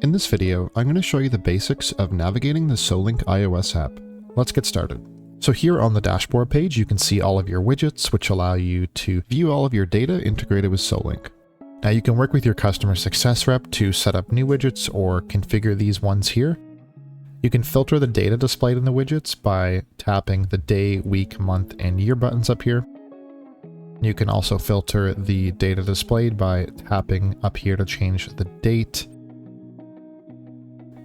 In this video, I'm going to show you the basics of navigating the Solink iOS app. Let's get started. So here on the dashboard page, you can see all of your widgets, which allow you to view all of your data integrated with Solink. Now you can work with your customer success rep to set up new widgets or configure these ones here. You can filter the data displayed in the widgets by tapping the day, week, month, and year buttons up here. You can also filter the data displayed by tapping up here to change the date.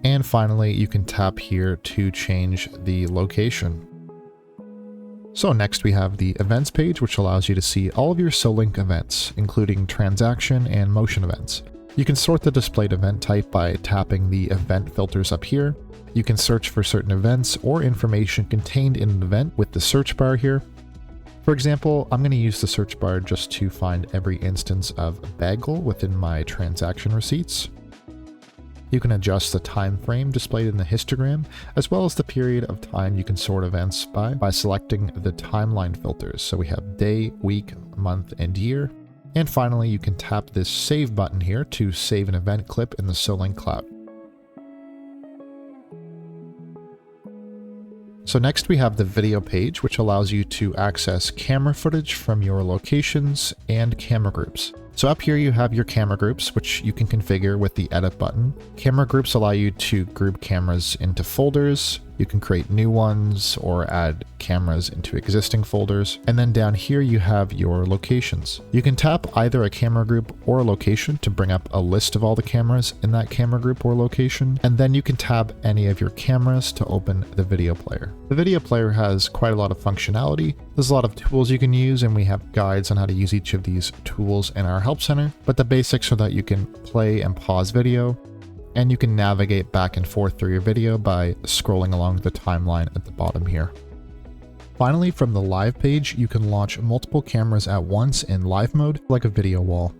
And finally, you can tap here to change the location. So next we have the events page, which allows you to see all of your Solink events, including transaction and motion events. You can sort the displayed event type by tapping the event filters up here. You can search for certain events or information contained in an event with the search bar here. For example, I'm going to use the search bar just to find every instance of bagel within my transaction receipts. You can adjust the time frame displayed in the histogram, as well as the period of time you can sort events by selecting the timeline filters. So we have day, week, month, and year. And finally, you can tap this save button here to save an event clip in the Solink cloud. So next we have the video page, which allows you to access camera footage from your locations and camera groups. So up here you have your camera groups, which you can configure with the edit button. Camera groups allow you to group cameras into folders. You can create new ones or add cameras into existing folders. And then down here you have your locations. You can tap either a camera group or a location to bring up a list of all the cameras in that camera group or location. And then you can tap any of your cameras to open the video player. The video player has quite a lot of functionality. There's a lot of tools you can use, and we have guides on how to use each of these tools in our help center. But the basics are that you can play and pause video, and you can navigate back and forth through your video by scrolling along the timeline at the bottom here. Finally, from the live page, you can launch multiple cameras at once in live mode, like a video wall.